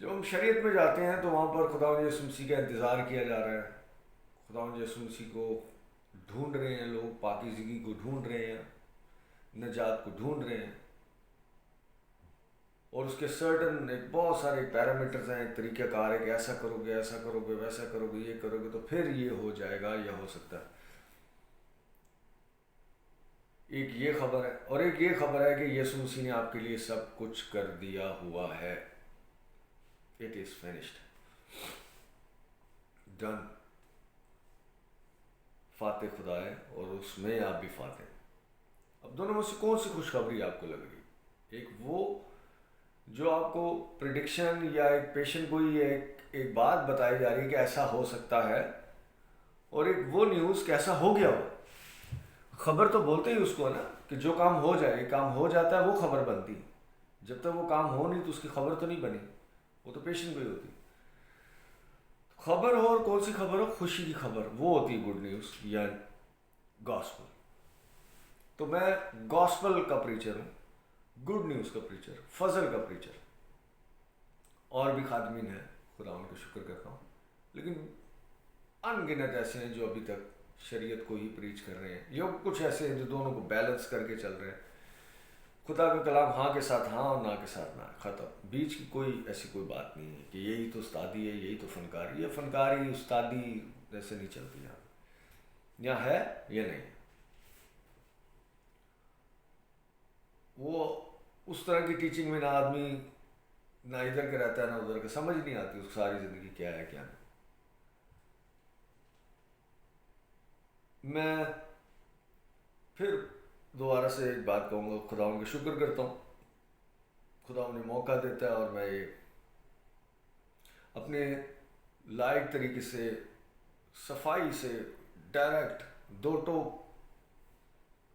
جب ہم شریعت میں جاتے ہیں تو وہاں پر خدا یسوع مسیح کا انتظار کیا جا رہا ہے، خدا یسوع مسیح کو ڈھونڈ رہے ہیں لوگ، پاکیزگی کو ڈھونڈ رہے ہیں، نجات کو ڈھونڈ رہے ہیں، اور اس کے سرٹن ایک بہت سارے پیرامیٹرز ہیں، ایک طریقہ کار ہے کہ ایسا کرو گے، ایسا کرو گے، ویسا کرو گے، یہ کرو گے تو پھر یہ ہو جائے گا، یہ ہو سکتا ہے۔ ایک یہ خبر ہے، اور ایک یہ خبر ہے کہ یسوع مسیح نے آپ کے لیے سب کچھ کر دیا ہوا ہے۔ اٹ از فنشڈ، ڈن، فاتح خدا ہے اور اس میں آپ بھی فاتح ہیں۔ اب دونوں میں سے کون سی خوشخبری آپ کو لگ رہی؟ ایک وہ جو آپ کو پریڈکشن یا ایک پیشن گوئی یا ایک بات بتائی جا رہی ہے کہ ایسا ہو سکتا ہے، اور ایک وہ نیوز کہ ایسا ہو گیا ہو۔ خبر تو بولتے ہی اس کو ہے نا کہ جو کام ہو جائے، کام ہو جاتا ہے وہ خبر بنتی، جب تک وہ کام ہو نہیں تو اس کی خبر تو نہیں بنی، وہ تو پیشن گوئی ہوتی۔ خبر ہو، اور کون سی خبر ہو؟ خوشی کی خبر، وہ ہوتی ہے گڈ نیوز یا گاسپل۔ تو میں گاسپل کا پریچر ہوں، گڈ نیوز کا پریچر، فضل کا پریچر۔ اور بھی خادمین ہیں، خدا ان کو شکر کرتا ہوں، لیکن ان گنت ایسے ہیں جو ابھی تک شریعت کو ہی پریچ کر رہے ہیں، یا کچھ ایسے ہیں جو دونوں کو بیلنس کر کے چل رہے ہیں۔ خدا کا کلام ہاں کے ساتھ ہاں اور نہ کے ساتھ نہ، ختم، بیچ کی کوئی ایسی کوئی بات نہیں ہے کہ یہی تو استادی ہے، یہی تو فنکاری ہے۔ فنکاری استادی ایسے نہیں چلتی یہاں، یا ہے یا نہیں۔ وہ اس طرح کی ٹیچنگ میں نہ آدمی نہ ادھر کے رہتا ہے نہ ادھر کا، سمجھ نہیں آتی اس ساری زندگی کیا ہے کیا نہیں۔ میں پھر دوبارہ سے ایک بات کہوں گا، خدا ان کا شکر کرتا ہوں، خدا انہیں موقع دیتا ہے، اور میں یہ اپنے لائق طریقے سے، صفائی سے، ڈائریکٹ، دو ٹوک،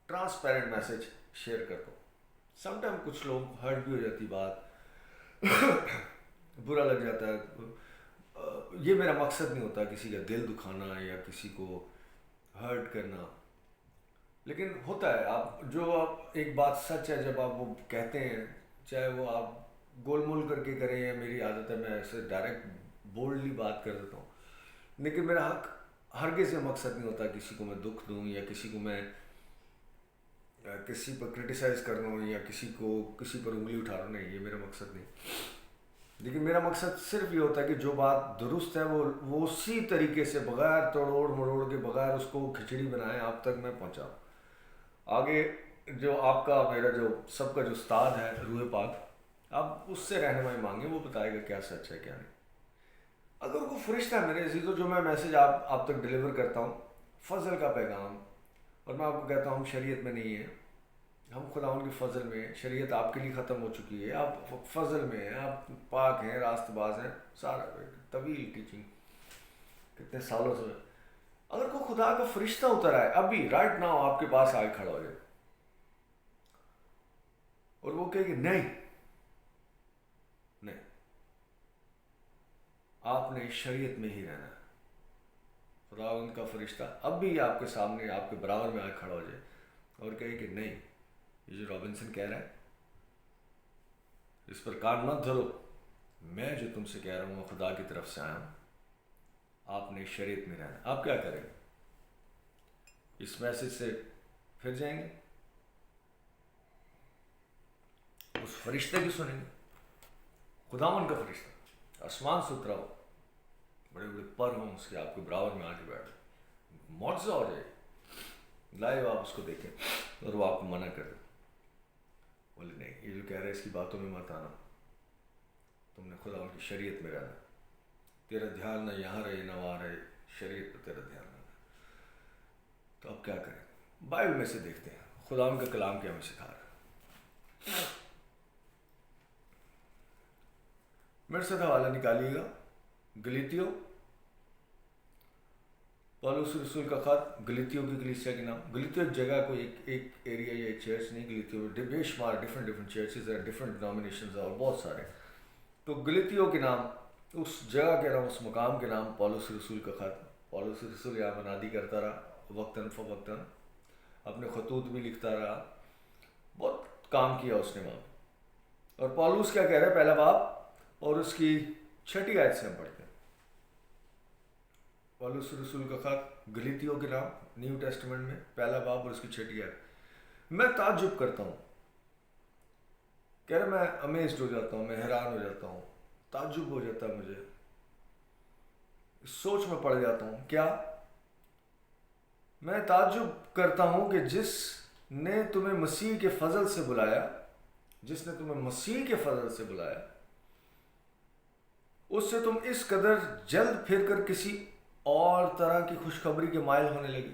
ٹرانسپیرنٹ میسج شیئر کرتا ہوں۔ سم ٹائم کچھ لوگ ہرٹ بھی ہو جاتی بات، برا لگ جاتا ہے۔ یہ میرا مقصد نہیں ہوتا کسی کا دل دکھانا یا کسی کو ہرٹ کرنا، لیکن ہوتا ہے، آپ ایک بات سچ ہے، جب آپ وہ کہتے ہیں، چاہے وہ آپ گول مول کر کے کریں، یا میری عادت ہے میں ایسے ڈائریکٹ بولڈلی بات کر دیتا ہوں، لیکن میرا حق ہرگز یہ مقصد نہیں ہوتا کسی کو میں دکھ دوں، یا کسی کو میں کسی پر کرٹیسائز کر رہا ہوں، یا کسی پر انگلی اٹھا رہا ہوں، نہیں، یہ میرا مقصد نہیں۔ لیکن میرا مقصد صرف یہ ہوتا ہے کہ جو بات درست ہے وہ اسی طریقے سے، بغیر توڑوڑ مروڑ کے، بغیر اس کو کھچڑی بنائے آپ تک میں پہنچاؤں۔ آگے جو آپ کا، میرا جو سب کا جو استاد ہے روح پاک، آپ اس سے رہنمائی مانگیں، وہ بتائے گا کیا سچ ہے کیا نہیں۔ اگر کوئی فرشتہ ہے میرے عزیزو، جو میں میسج آپ تک ڈیلیور کرتا ہوں، فضل کا پیغام، اور میں آپ کو کہتا ہوں ہم شریعت میں نہیں ہیں، ہم خداوند کی فضل میں ہیں، شریعت آپ کے لیے ختم ہو چکی ہے، آپ فضل میں ہیں، آپ پاک ہیں، راست باز ہیں، سارا طویل ٹیچنگ کتنے سالوں سے۔ اگر کوئی خدا کا فرشتہ اتر آئے ابھی رائٹ ناؤ آپ کے پاس آگے کھڑا ہو جائے، اور وہ کہے کہ نہیں، آپ نے شریعت میں ہی رہنا ہے، خداوند کا فرشتہ اب بھی آپ کے سامنے، آپ کے برابر میں آگے کھڑا ہو جائے اور کہے کہ نہیں، یہ جو رابنسن کہہ رہا ہے اس پر کان مت دھرو، میں جو تم سے کہہ رہا ہوں وہ خدا کی طرف سے آیا ہوں، آپ نے شریعت میں رہنا۔ آپ کیا کریں گے؟ اس میسج سے پھر جائیں گے، اس فرشتے کی سنیں گے، خداوند کا فرشتہ آسمان سے اترا ہو، بڑے بڑے پر ہوں اس کے، آپ کے برابر میں آ کے بیٹھ، معجزہ ہو جائے، لائیو آپ اس کو دیکھیں، اور وہ آپ کو منع کر دے، بولے نہیں، یہ جو کہہ رہے اس کی باتوں میں مت آنا، تم نے خدا ان کی شریعت میں رہنا، تیرا دھیان نہ یہاں رہے نہ وہاں رہے، شریعت پہ تیرا دھیان رہنا۔ تو اب کیا کریں؟ بائبل میں سے دیکھتے ہیں خدا ان کا کلام کیا ہمیں سکھا رہا ہے۔ میرے ساتھ حوالہ نکالیے گا، گلیتیوں، پالوس رسول کا خط گلیتیوں کی کلیسیا کے نام۔ گلیتیوں ایک جگہ، کوئی ایک ایریا یا ایک چرچ نہیں، گلیتیوں بے شمار ڈفرینٹ چرچز ہیں، ڈفرینٹ ڈینومینیشنز ہیں، اور بہت سارے۔ تو گلیتیوں کے نام، اس جگہ کے نام، اس مقام کے نام پالوس رسول کا خط۔ پالوس رسول یہاں منادی کرتا رہا وقتاً فوقتاً، اپنے خطوط بھی لکھتا رہا، بہت کام کیا اس نے وہاں۔ اور پالوس کیا کہہ رہا ہے، پہلا باب اور اس کی 6 آیت سے ہم پڑھتے ہیں۔ پولس رسول کا خط گلیتیوں کے نام، نیو ٹیسٹمنٹ میں، پہلا باب اور اس کی 6 آیت۔ میں تعجب کرتا ہوں، کہہ رہے میں امیزڈ ہو جاتا ہوں، میں حیران ہو جاتا ہوں، تعجب ہو جاتا ہے مجھے، سوچ میں پڑ جاتا ہوں۔ کیا؟ میں تعجب کرتا ہوں کہ جس نے تمہیں مسیح کے فضل سے بلایا، جس نے تمہیں مسیح کے فضل سے بلایا، اس سے تم اس قدر جلد پھر کر کسی اور طرح کی خوشخبری کے مائل ہونے لگے۔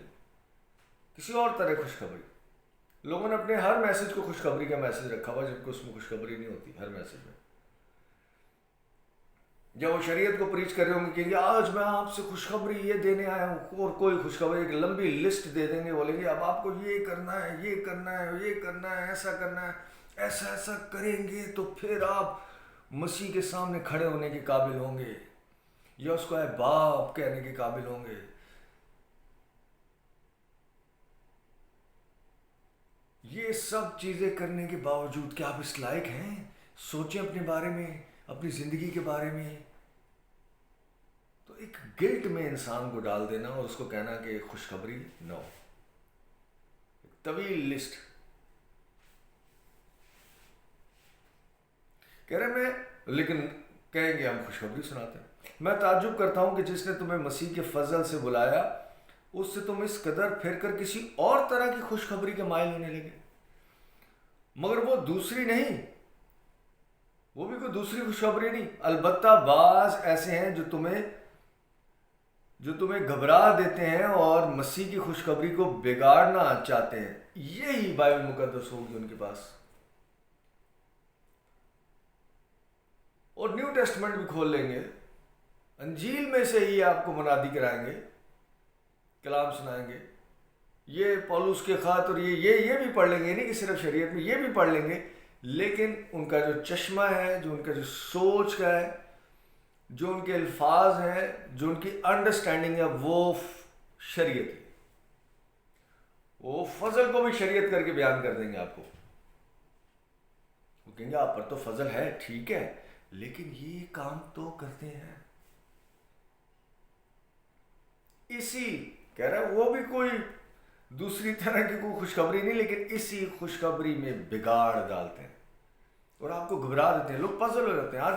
کسی اور طرح کی خوشخبری۔ لوگوں نے اپنے ہر میسج کو خوشخبری کا میسج رکھا ہوا، جبکہ اس میں خوشخبری نہیں ہوتی ہر میسج میں۔ جب وہ شریعت کو پریچ کر رہے ہوں گے کہ آج میں آپ سے خوشخبری یہ دینے آیا ہوں، اور کوئی خوشخبری ایک لمبی لسٹ دے دیں گے، بولیں گے اب آپ کو یہ کرنا ہے، یہ کرنا ہے، یہ کرنا ہے، ایسا کرنا ہے، ایسا ایسا کریں گے تو پھر آپ مسیح کے سامنے کھڑے ہونے کے قابل ہوں گے، یا اس کو اے باپ کہنے کے قابل ہوں گے۔ یہ سب چیزیں کرنے کے باوجود کیا آپ اس لائق ہیں؟ سوچیں اپنے بارے میں، اپنی زندگی کے بارے میں۔ تو ایک گلٹ میں انسان کو ڈال دینا اور اس کو کہنا کہ خوشخبری نو، ایک طویل لسٹ۔ کہہ رہے میں، لیکن کہیں گے ہم خوشخبری سناتے ہیں۔ میں تعجب کرتا ہوں کہ جس نے تمہیں مسیح کے فضل سے بلایا، اس سے تم اس قدر پھر کر کسی اور طرح کی خوشخبری کے مائل ہونے لگے۔ مگر وہ دوسری نہیں، وہ بھی کوئی دوسری خوشخبری نہیں، البتہ بعض ایسے ہیں جو تمہیں گھبرا دیتے ہیں اور مسیح کی خوشخبری کو بگاڑنا چاہتے ہیں۔ یہی بائبل مقدس ہوگی ان کے پاس، اور نیو ٹیسٹمنٹ بھی کھول لیں گے، انجیل میں سے ہی آپ کو منادی کرائیں گے، کلام سنائیں گے، یہ پولس کے خط اور یہ بھی پڑھ لیں گے، نہیں کہ صرف شریعت میں، یہ بھی پڑھ لیں گے، لیکن ان کا جو چشمہ ہے، جو ان کا جو سوچ کا ہے، جو ان کے الفاظ ہیں، جو ان کی انڈرسٹینڈنگ ہے، وہ شریعت ہے۔ وہ فضل کو بھی شریعت کر کے بیان کر دیں گے آپ کو۔ وہ کہیں گے آپ پر تو فضل ہے، ٹھیک ہے، لیکن یہ کام تو کرتے ہیں۔ اسی کہہ رہا ہے وہ بھی کوئی دوسری طرح کی کوئی خوشخبری نہیں، لیکن اسی خوشخبری میں بگاڑ ڈالتے ہیں اور آپ کو گھبرا دیتے ہیں۔ لوگ پزل ہو جاتے ہیں۔ آج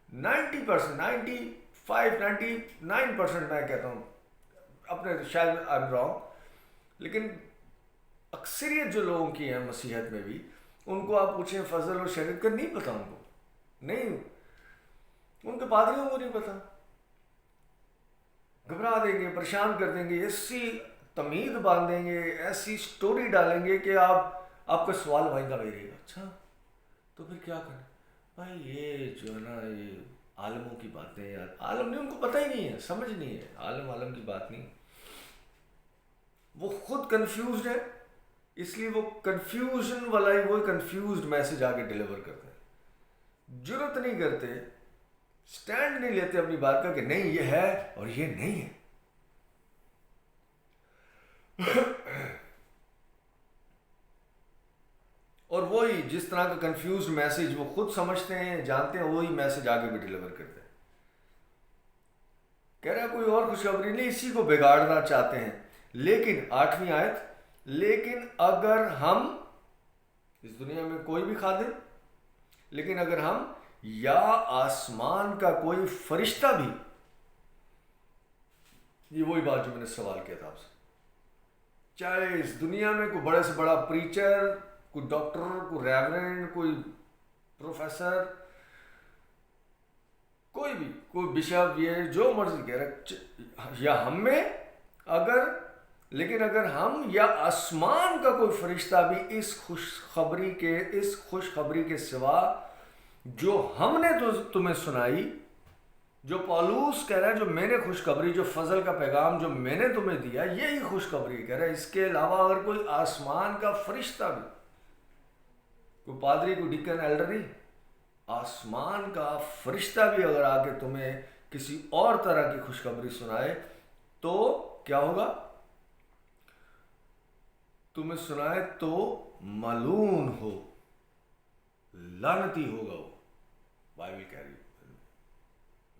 90%، 99% میں کہتا ہوں، اپنے شاید I'm wrong، لیکن اکثریت جو لوگوں کی ہیں مسیحیت میں بھی، ان کو آپ پوچھیں فضل اور شریعت کا نہیں پتہ، ان کو نہیں، ان کے پادریوں کو نہیں پتہ، گھبرا دیں گے، پریشان کر دیں گے، ایسی تمید باندھیں گے، ایسی سٹوری ڈالیں گے کہ آپ کا سوال وہیں کا رہے گا، اچھا تو پھر کیا کریں؟ بھائی یہ جو ہے نا، یہ عالموں کی باتیں، یار عالم نہیں، ان کو پتہ ہی نہیں ہے، سمجھ نہیں ہے، عالم کی بات نہیں، وہ خود کنفیوزڈ ہے، اس لیے وہ کنفیوژن والا ہی وہ کنفیوزڈ میسج آگے ڈیلیور کرتے ہیں، جرت نہیں کرتے، سٹینڈ نہیں لیتے اپنی بات کا کہ نہیں یہ ہے اور یہ نہیں ہے۔ اور وہی جس طرح کا کنفیوزڈ میسج وہ خود سمجھتے ہیں، جانتے ہیں، وہی میسج آگے بھی ڈیلیور کرتے ہیں۔ کہہ رہا ہے کوئی اور خوشخبری نہیں، اسی کو بگاڑنا چاہتے ہیں۔ لیکن 8ویں آیت، لیکن اگر ہم، اس دنیا میں کوئی بھی خادم، لیکن اگر ہم یا آسمان کا کوئی فرشتہ بھی، یہ وہی بات جو میں نے سوال کیا تھا آپ سے، چاہے اس دنیا میں کوئی بڑے سے بڑا پریچر، کوئی ڈاکٹر، کوئی ریورنڈ، کوئی پروفیسر، کوئی بھی، کوئی بشپ، یہ جو مرضی کہہ رہا، یا ہم میں اگر، لیکن اگر ہم یا آسمان کا کوئی فرشتہ بھی اس خوشخبری کے سوا جو ہم نے تمہیں سنائی، جو پولس کہہ رہا ہے، جو میں نے خوشخبری، جو فضل کا پیغام جو میں نے تمہیں دیا، یہی خوشخبری کہہ رہا ہے، اس کے علاوہ اگر کوئی آسمان کا فرشتہ بھی، کوئی پادری، کوئی ڈیکن، ایلڈر نہیں، آسمان کا فرشتہ بھی اگر آ کے تمہیں کسی اور طرح کی خوشخبری سنائے، تو کیا ہوگا؟ تمہیں سنائے تو ملعون ہو، لعنتی ہوگا وہ، بائبل کہہ رہی ہے۔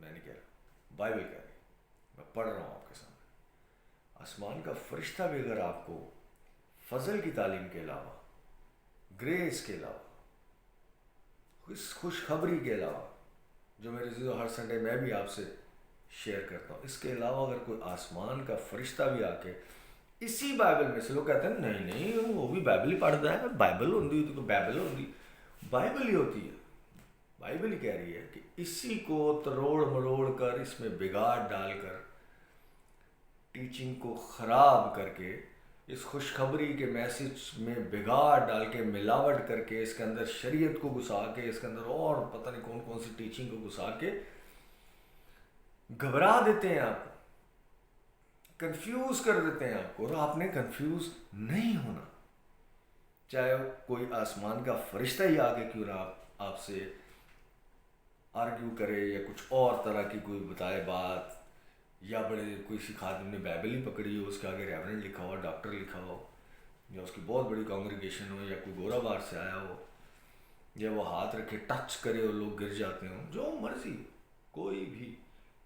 میں نہیں کہہ رہا، بائبل کہہ رہی، میں پڑھ رہا ہوں آپ کے سامنے۔ آسمان کا فرشتہ بھی اگر آپ کو فضل کی تعلیم کے علاوہ، گریس کے علاوہ، اس خوشخبری کے علاوہ، جو میرے عزیزو ہر سنڈے میں بھی آپ سے شیئر کرتا ہوں، اس کے علاوہ اگر کوئی آسمان کا فرشتہ بھی آ کے اسی بائبل میں سے، لوگ کہتے ہیں نہیں وہ بھی بائبل ہی پڑھتا ہے، بائبل ہوتی تو بائبل ہوتی، بائبل ہی ہوتی ہے، بائبل ہی کہہ رہی ہے کہ اسی کو تروڑ مروڑ کر، اس میں بگاڑ ڈال کر، ٹیچنگ کو خراب کر کے، اس خوشخبری کے میسج میں بگاڑ ڈال کے، ملاوٹ کر کے، اس کے اندر شریعت کو گھسا کے، اس کے اندر اور پتہ نہیں کون کون سی ٹیچنگ کو گھسا کے گھبرا دیتے ہیں آپ کو، کنفیوز کر دیتے ہیں آپ کو، اور آپ نے کنفیوز نہیں ہونا، چاہے کوئی آسمان کا فرشتہ ہی آگے کیوں نہ آپ سے آرگیو کرے، یا کچھ اور طرح کی کوئی بتائے بات، یا بڑے کوئی سی خادم نے بائبل ہی پکڑی ہو، اس کے آگے ریورنڈ لکھا ہو، ڈاکٹر لکھا ہو، یا اس کی بہت بڑی کانگریگیشن ہو، یا کوئی گورا بار سے آیا ہو، یا وہ ہاتھ رکھے ٹچ کرے اور لوگ گر جاتے ہوں، جو مرضی، کوئی بھی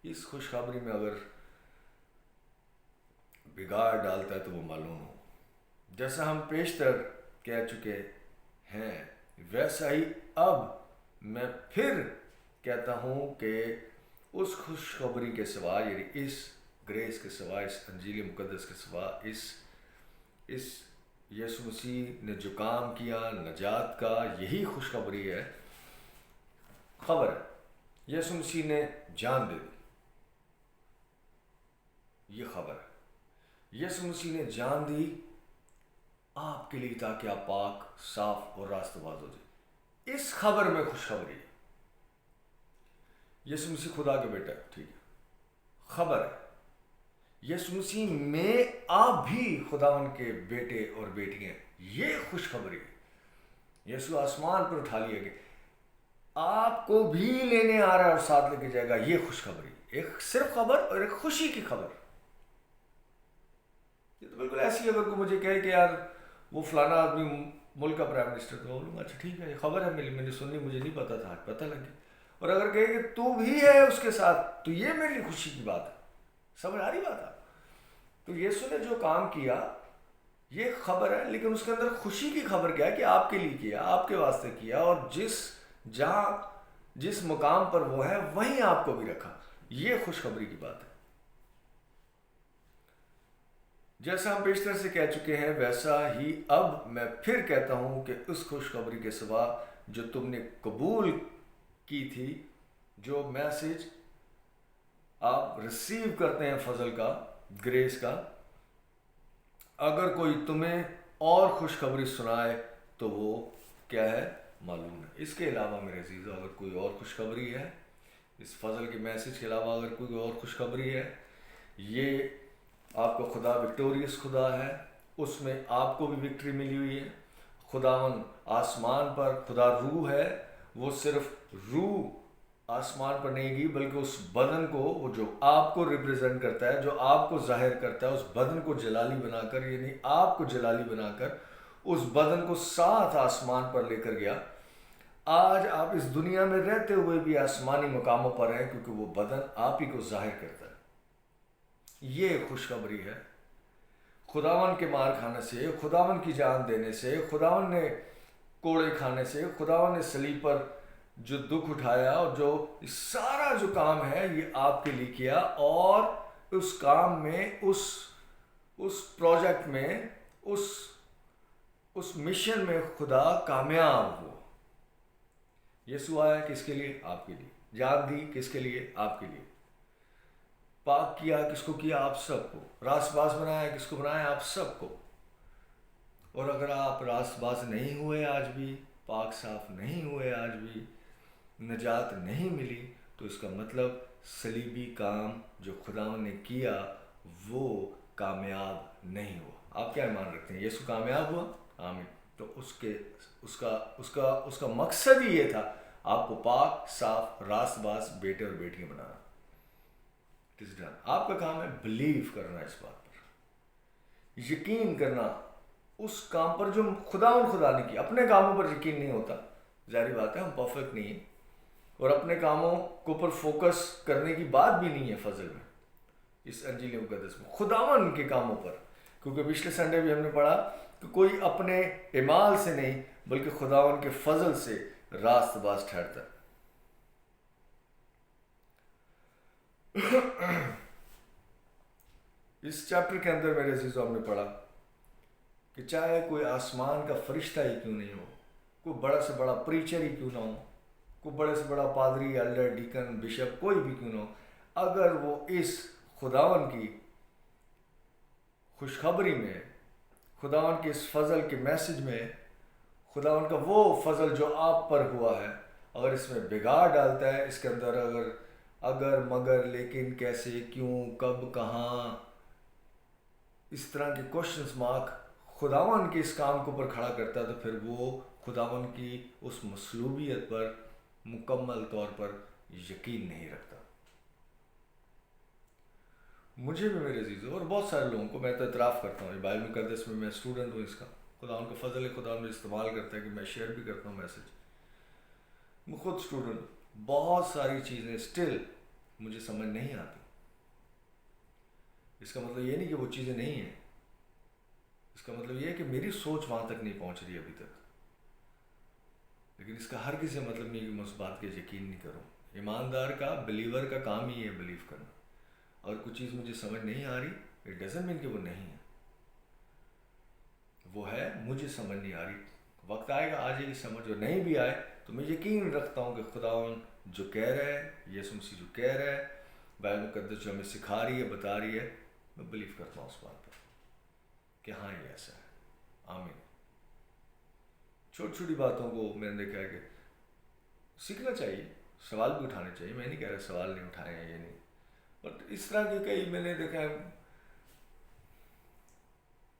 اس خوشخبری میں اگر بگاڑ ڈالتا ہے تو وہ معلوم ہو۔ جیسا ہم پیشتر کہہ چکے ہیں، ویسا ہی اب میں پھر کہتا ہوں کہ اس خوشخبری کے سوا، یعنی اس گریس کے سوا، اس انجیل مقدس کے سوا، اس یسوع مسیح نے جو کام کیا نجات کا، یہی خوشخبری ہے، خبر ہے۔ یسوع مسیح نے جان دے دی، یہ خبر ہے۔ یسوع مسیح نے جان دی آپ کے لیے تاکہ آپ پاک، صاف اور راست باز ہو جائے، اس خبر میں خوشخبری ہے۔ یسوع مسیح خدا کے بیٹا ہے، ٹھیک ہے، خبر ہے۔ یسوع مسیح میں آپ بھی خداوند کے بیٹے اور بیٹیاں ہیں، یہ خوشخبری ہے۔ یسوع آسمان پر اٹھا لیا گیا، آپ کو بھی لینے آ رہا ہے اور ساتھ لے کے جائے گا، یہ خوشخبری، ایک صرف خبر اور ایک خوشی کی خبر۔ یہ تو بالکل ایسی، اگر کوئی مجھے کہے کہ یار وہ فلانا آدمی ملک کا پرائم منسٹر، تو بولوں گا اچھا ٹھیک ہے، یہ خبر ہے، میں نے سنی، مجھے نہیں پتا تھا، پتہ لگ گیا۔ اور اگر کہے کہ تو بھی ہے اس کے ساتھ، تو یہ میری خوشی کی بات ہے۔ سمجھ آ رہی بات ہے؟ تو یسوع نے جو کام کیا یہ خبر ہے، لیکن اس کے اندر خوشی کی خبر کیا ہے کہ آپ کے لیے کیا، آپ کے واسطے کیا، اور جس مقام پر وہ ہے وہیں آپ کو بھی رکھا، یہ خوشخبری کی بات ہے۔ جیسا ہم پیشتر سے کہہ چکے ہیں، ویسا ہی اب میں پھر کہتا ہوں کہ اس خوشخبری کے سوا جو تم نے قبول کی تھی، جو میسج آپ ریسیو کرتے ہیں فضل کا، گریس کا، اگر کوئی تمہیں اور خوشخبری سنائے تو وہ کیا ہے، معلوم ہے۔ اس کے علاوہ میرے عزیزو اگر کوئی اور خوشخبری ہے، اس فضل کے میسج کے علاوہ اگر کوئی اور خوشخبری ہے، یہ آپ کو خدا وکٹوریس خدا ہے، اس میں آپ کو بھی وکٹری ملی ہوئی ہے۔ خداوند آسمان پر، خدا روح ہے، وہ صرف روح آسمان پر نہیں گئی، بلکہ اس بدن کو، وہ جو آپ کو ریپریزنٹ کرتا ہے، جو آپ کو ظاہر کرتا ہے، اس بدن کو جلالی بنا کر، یعنی آپ کو جلالی بنا کر اس بدن کو ساتھ آسمان پر لے کر گیا۔ آج آپ اس دنیا میں رہتے ہوئے بھی آسمانی مقاموں پر ہیں، کیونکہ وہ بدن آپ ہی کو ظاہر کرتا ہے۔ یہ خوشخبری ہے۔ خداوند کے مار کھانے سے، خداوند کی جان دینے سے، خداوند نے کوڑے کھانے سے، خداوند نے صلیب پر جو دکھ اٹھایا، اور جو سارا جو کام ہے یہ آپ کے لیے کیا، اور اس کام میں، اس پروجیکٹ میں، اس مشن میں خدا کامیاب ہوا۔ یسوع آیا کس کے لیے؟ آپ کے لیے۔ جان دی کس کے لیے؟ آپ کے لیے۔ پاک کیا کس کو کیا؟ آپ سب کو۔ راست باز بنایا کس کو بنایا؟ آپ سب کو۔ اور اگر آپ راست باز نہیں ہوئے آج بھی، پاک صاف نہیں ہوئے آج بھی، نجات نہیں ملی، تو اس کا مطلب صلیبی کام جو خداوند نے کیا وہ کامیاب نہیں ہوا۔ آپ کیا ایمان رکھتے ہیں؟ یسوع کامیاب ہوا؟ آمین۔ تو اس کا مقصد ہی یہ تھا، آپ کو پاک صاف راست باز بیٹے اور بیٹیاں بنانا۔ آپ کا کام ہے بلیو کرنا، اس بات پر یقین کرنا، اس کام پر جو خدا نے کیا۔ اپنے کاموں پر یقین نہیں ہوتا، ظاہری بات ہے، ہم پرفیکٹ نہیں ہیں، اور اپنے کاموں کے اوپر فوکس کرنے کی بات بھی نہیں ہے فضل میں، اس انجیل مقدس میں، خداوند کے کاموں پر. کیونکہ پچھلے سنڈے بھی ہم نے پڑھا کہ کوئی اپنے اعمال سے نہیں بلکہ خداوند کے فضل سے راست باز ٹھہرتا ہے. اس چیپٹر کے اندر میرے عزیزوں ہم نے پڑھا کہ چاہے کوئی آسمان کا فرشتہ ہی کیوں نہیں ہو، کوئی بڑا سے بڑا پریچر ہی کیوں نہ ہو، کوئی بڑے سے بڑا پادری، ایلڈر، ڈیکن، بشپ، کوئی بھی کیوں نہ ہو، اگر وہ اس خداوند کی خوشخبری میں، خداوند کے اس فضل کے میسج میں، خداوند کا وہ فضل جو آپ پر ہوا ہے، اگر اس میں بگاڑ ڈالتا ہے، اس کے اندر اگر مگر لیکن کیسے کیوں کب کہاں اس طرح کے کوشچنز مارک خداوند کے اس کام کے اوپر کھڑا کرتا ہے، تو پھر وہ خداوند کی اس مصلوبیت پر مکمل طور پر یقین نہیں رکھتا. مجھے بھی میرے عزیزوں اور بہت سارے لوگوں کو، میں تو اعتراف کرتا ہوں، بائبل مقدس میں میں اسٹوڈنٹ ہوں اس کا، خداوند کا فضل ہے، خداوند میں استعمال کرتا ہے کہ میں شیئر بھی کرتا ہوں میسج. میں خود اسٹوڈنٹ، بہت ساری چیزیں اسٹل مجھے سمجھ نہیں آتی. اس کا مطلب یہ نہیں کہ وہ چیزیں نہیں ہیں، اس کا مطلب یہ ہے کہ میری سوچ وہاں تک نہیں پہنچ رہی ابھی تک. لیکن اس کا ہر کسی مطلب نہیں کہ میں اس بات کے یقین نہیں کروں. ایماندار کا، بلیور کا کام ہی ہے بلیو کرنا. اور کچھ چیز مجھے سمجھ نہیں آ رہی، اٹ ڈزنٹ مین کہ وہ نہیں ہے، وہ ہے، مجھے سمجھ نہیں آ رہی. وقت آئے گا، آ جائے گی سمجھ، اور نہیں بھی آئے تو میں یقین رکھتا ہوں کہ خداوند جو کہہ رہا ہے، یسوع مسیح جو کہہ رہا ہے، بائبل مقدس جو ہمیں سکھا رہی ہے، بتا رہی ہے، میں بلیو کرتا ہوں اس بات پر کہ ہاں یہ ایسا ہے. آمین. چھوٹی چھوٹی باتوں کو میں نے دیکھا ہے کہ سیکھنا چاہیے، سوال بھی اٹھانے چاہیے. میں نہیں کہہ رہا سوال نہیں اٹھائے ہیں، یہ نہیں، بٹ اس طرح کے کئی میں نے دیکھا ہے.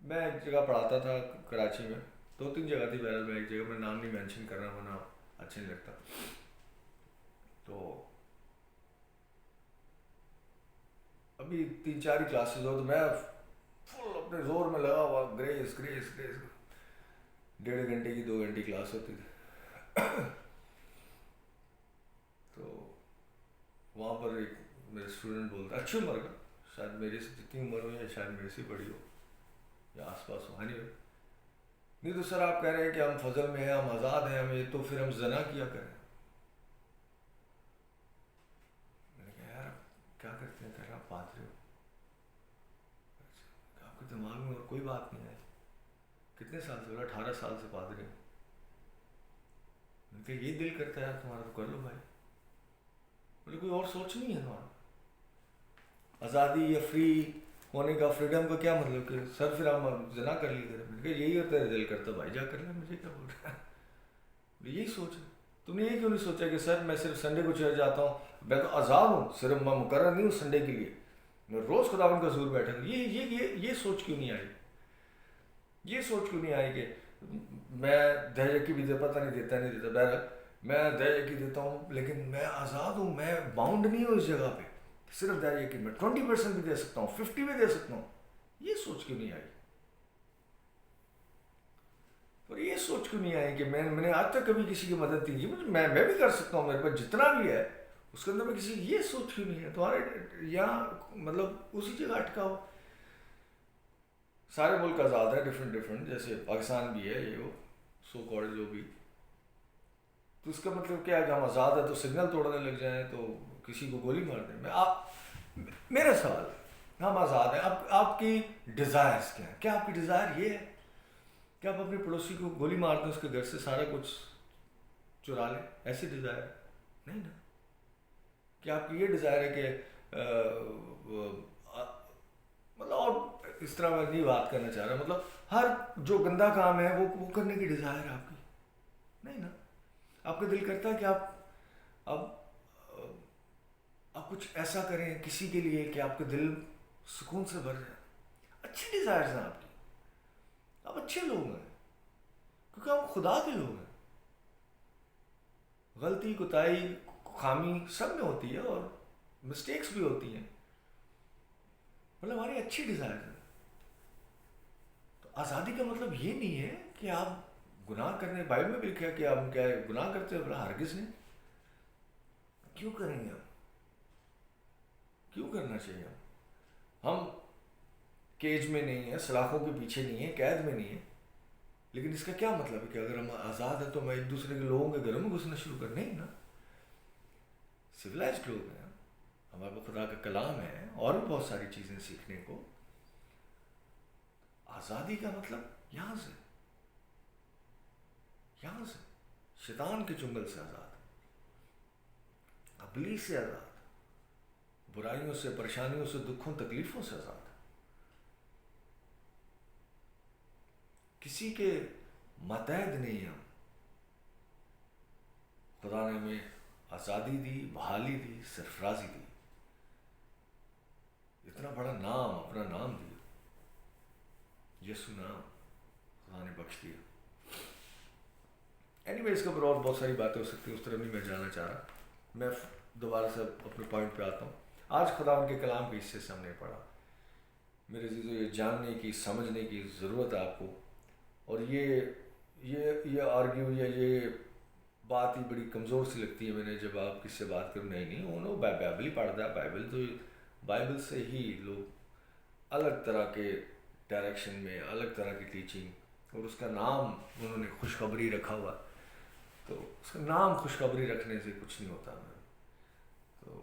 میں ایک جگہ پڑھاتا تھا کراچی میں، 2-3 جگہ تھی بہرحال، میں ایک جگہ میں نام نہیں مینشن کر رہا ہوں، ورنہ اچھا نہیں لگتا. تو ابھی 3-4 ہی کلاسز ہو، تو میں فل اپنے زور میں لگا ہوا، گریس گریس گریس. 1.5 گھنٹے کی 2 گھنٹے کلاس ہوتی تھی. تو وہاں پر ایک میرے اسٹوڈنٹ بولتا، اچھی عمر کا، شاید میرے سے جتنی عمر ہو یا شاید میرے سے بڑی ہو یا آس پاس ہو، نہیں تو سر آپ کہہ رہے ہیں کہ ہم فضل میں ہیں، ہم آزاد ہیں، ہمیں تو پھر ہم زنا کیا کریں. میں نے کہا یار کیا کرتے ہیں؟ کہہ رہا آپ پادری ہو. آپ کے دماغ میں اور کوئی بات نہیں آئی؟ کتنے سال سے؟ 18 سال سے پادری ہوں. میں نے کہا یہ دل کرتا ہے یار تمہارا تو کر لو بھائی. بولے کوئی اور سوچ نہیں ہے تمہارا؟ آزادی یا فری ہونے کا، فریڈم کا کیا مطلب کہ سر پھر ہم زنا کر لیے تھے؟ میں نے کہا یہی ہوتا ہے دل کرتا بھائی جا کر لیں، مجھے کیا بول رہا ہے؟ یہی سوچ ہے. تم نے یہ کیوں نہیں سوچا کہ سر میں صرف سنڈے کو چرچ جاتا ہوں، میں تو آزاد ہوں، صرف میں مقرر نہیں ہوں سنڈے کے لیے، میں روز خداوند کا حضور بیٹھا ہوں. یہ سوچ کیوں نہیں آئی؟ یہ سوچ کیوں نہیں آئی کہ میں دہیج کی بھی پتہ نہیں دیتا بہرحال میں دہیج کی دیتا ہوں، لیکن میں آزاد ہوں، میں باؤنڈ نہیں ہوں اس جگہ پہ. صرف دہیج کی میں 20% بھی دے سکتا ہوں، 50 بھی دے سکتا ہوں. یہ سوچ کیوں نہیں آئی؟ اور یہ سوچ کیوں نہیں آئی کہ میں نے آج تک کبھی کسی کی مدد نہیں کی، میں بھی کر سکتا ہوں، میرے پاس جتنا بھی ہے اس کے اندر میں کسی، یہ سوچ کیوں نہیں ہے تمہارے یہاں؟ مطلب اسی جگہ اٹکا ہو. سارے ملک آزاد ہیں، ڈفرینٹ، جیسے پاکستان بھی ہے، یہ وہ سو کالڈ جو بھی، تو اس کا مطلب کیا ہے کہ ہم آزاد ہیں تو سگنل توڑنے لگ جائیں تو کسی کو گولی مار دیں؟ میرا سوال ہے، ہم آزاد ہیں، آپ کی ڈیزائرز کیا ہیں؟ کیا آپ کی ڈیزائر یہ ہے کہ آپ اپنے پڑوسی کو گولی مار دیں، اس کے گھر سے سارا کچھ چرا لیں؟ ایسی ڈیزائر نہیں نا. کہ آپ کی یہ ڈیزائر ہے کہ مطلب، اور اس طرح میں نہیں بات کرنا چاہ رہا، مطلب ہر جو گندا کام ہے وہ کرنے کی ڈیزائر ہے آپ کی؟ نہیں نا. آپ کا دل کرتا ہے کہ آپ کچھ ایسا کریں کسی کے لیے کہ آپ کا دل سکون سے بھر جائے. اچھی ڈیزائرز ہیں آپ کی، آپ اچھے لوگ ہیں، کیونکہ آپ خدا کے لوگ ہیں. غلطی، کوتاہی، خامی سب میں ہوتی ہے اور مسٹیکس بھی ہوتی ہیں، مطلب ہماری اچھی ڈیزائر ہے. تو آزادی کا مطلب یہ نہیں ہے کہ آپ گناہ کرنے، بائبل میں بھی لکھا ہے کہ آپ کیا گناہ کرتے ہو؟ بولا ہرگز نہیں. کیوں کریں گے ہم؟ کیوں کرنا چاہیے ہم کیج میں نہیں ہیں، سلاخوں کے پیچھے نہیں ہیں، قید میں نہیں ہیں، لیکن اس کا کیا مطلب ہے کہ اگر ہم آزاد ہیں تو ہم ایک دوسرے کے لوگوں کے گھروں میں گھسنا شروع کر؟ نہیں نا، سویلائزڈ لوگ ہیں ہمارے پاس، خدا کا کلام ہے اور بھی بہت ساری چیزیں سیکھنے کو. آزادی کا مطلب یہاں سے شیطان کے چنگل سے آزاد، ابلیس سے آزاد، برائیوں سے، پریشانیوں سے، دکھوں تکلیفوں سے آزاد. کسی کے ماتحت نہیں ہم. خدا نے ہمیں آزادی دی، بحالی دی، سرفرازی دی، اتنا بڑا نام، اپنا نام دیا، یسوع نام خدا نے بخش دیا. اینی وے اس کے اوپر اور بہت ساری باتیں ہو سکتی ہیں، اس طرح نہیں میں جانا چاہ رہا. میں دوبارہ سے اپنے پوائنٹ پہ آتا ہوں. آج خدا ان کے کلام کے حصے سے ہم نے پڑھا. میرے عزیزو، یہ جاننے کی، سمجھنے کی ضرورت ہے آپ کو. اور یہ آرگیو یا یہ بات ہی بڑی کمزور سی لگتی ہے میں نے جب آپ کس سے بات کروں. نہیں انہوں بائبل ہی پڑھتا ہے. بائبل سے ہی لوگ الگ طرح کے ڈائریکشن میں، الگ طرح کی ٹیچنگ، اور اس کا نام انہوں نے خوشخبری رکھا ہوا. تو اس کا نام خوشخبری رکھنے سے کچھ نہیں ہوتا. تو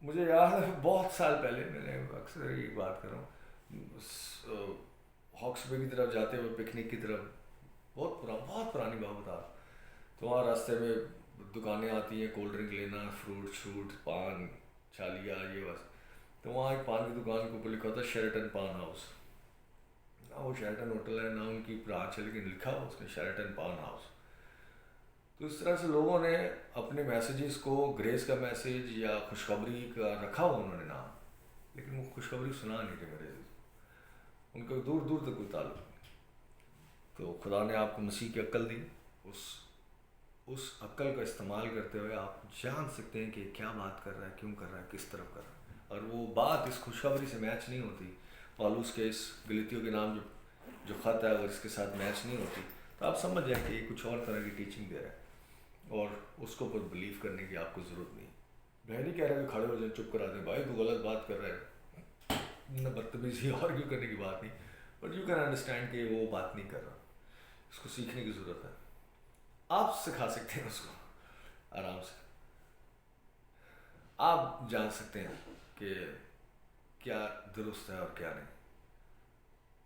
مجھے یاد ہے بہت سال پہلے میں نے اکثر یہ بات کر رہا ہوں، ہاکس بے کی طرف جاتے ہوئے پکنک کی طرف، بہت پرانی بات بتا. تو وہاں راستے میں دکانیں آتی ہیں، کولڈ ڈرنک لینا، فروٹ، پان، چھالیا، یہ بس. تو وہاں ایک پان کی دکان کے اوپر لکھا ہوتا شیرٹن پان ہاؤس. نہ وہ شیرٹن ہوٹل ہے، نہ ان کی برانچ ہے، لیکن لکھا ہوا اس نے شیرٹن پان ہاؤس. تو اس طرح سے لوگوں نے اپنے میسیجز کو گریس کا میسیج یا خوشخبری کا رکھا ہوا انہوں نے نام، لیکن وہ خوشخبری سنا نہیں تھے میرے عزیز. ان کا دور دور تک کوئی تعلق نہیں. تو خدا نے آپ کو مسیح کی عقل دی. اس عقل کا استعمال کرتے ہوئے آپ جان سکتے ہیں کہ کیا بات کر رہا ہے، کیوں کر رہا ہے، کس طرف کر رہا ہے. اور وہ بات اس خوشخبری سے میچ نہیں ہوتی. پالوس کے اس گلتیوں کے نام جو خط ہے، اگر اس کے ساتھ میچ نہیں ہوتی تو آپ سمجھ جائیں کہ یہ کچھ اور طرح کی ٹیچنگ دے رہا ہے، اور اس کو اوپر بلیو کرنے کی آپ کو ضرورت نہیں. میں نہیں کہہ رہا کہ کھڑے ہو جائیں، چپ کرا دیں، بھائی تو غلط بات کر رہے ہیں، نہ بدتمیزی اور کیوں کرنے کی بات نہیں. بٹ یو کین انڈرسٹینڈ کہ وہ بات نہیں کر رہا. اس کو سیکھنے کی ضرورت ہے. آپ سکھا سکتے ہیں اس کو آرام سے. آپ جان سکتے ہیں کہ کیا درست ہے اور کیا نہیں.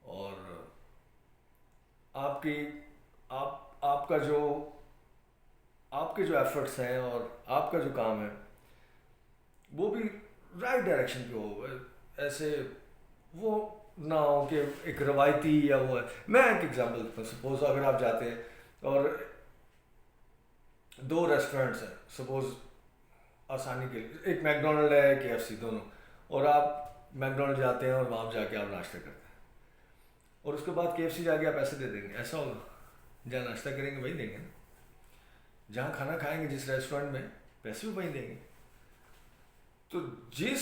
اور آپ کے جو ایفرٹس ہیں اور آپ کا جو کام ہے وہ بھی رائٹ ڈائریکشن پہ ہو. ایسے وہ نہ ہو کہ ایک روایتی یا وہ ہے. میں ایک ایگزامپل دیتا ہوں. سپوز اگر آپ جاتے ہیں اور 2 ریسٹورینٹس ہیں، سپوز آسانی کے لیے، ایک میک ڈونلڈ ہے، ایک KFC، دونوں، اور آپ میک ڈونلڈ جاتے ہیں اور وہاں جا کے آپ ناشتہ کرتے ہیں، اور اس کے بعد KFC جا کے آپ پیسے دے دیں گے. ایسا ہوگا؟ جہاں ناشتہ کریں گے وہی دیں گے نا. جہاں کھانا کھائیں گے جس ریسٹورینٹ میں، پیسے بھی وہیں دیں گے. تو جس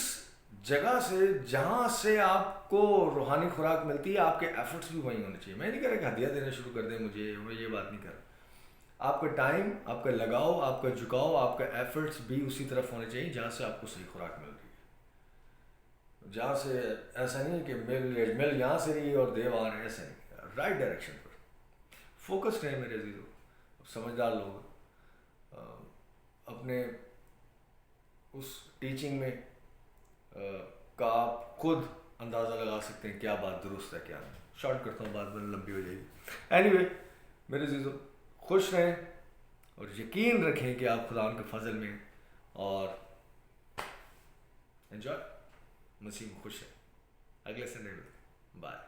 جگہ سے، جہاں سے آپ کو روحانی خوراک ملتی ہے، آپ کے ایفرٹس بھی وہیں ہونے چاہیے. میں نہیں کہہ رہا کہ ہدیہ دینا شروع کر دیں مجھے، میں یہ بات نہیں کر رہا. آپ کا ٹائم، آپ کا لگاؤ، آپ کا جھکاؤ، آپ کا ایفرٹس بھی اسی طرف ہونے چاہیے جہاں سے آپ کو صحیح خوراک مل رہی ہے. جہاں سے ایسا نہیں کہ مل یہاں سے رہی اور دیو آ رہے ہیں، ایسا نہیں. رائٹ ڈائریکشن پر فوکس رہیں میرے عزیزو. سمجھدار لوگ اپنے اس ٹیچنگ میں کا آپ خود اندازہ لگا سکتے ہیں کیا بات درست ہے، کیا نہیں. شارٹ کرتا ہوں، بات بڑی لمبی ہو جائے گی. اینی وے میرے عزیزو، خوش رہیں اور یقین رکھیں کہ آپ خدا ان کے فضل میں، اور انجوائے مسیح میں. خوش ہیں. اگلے سنڈے میں بائے.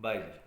بائے جی.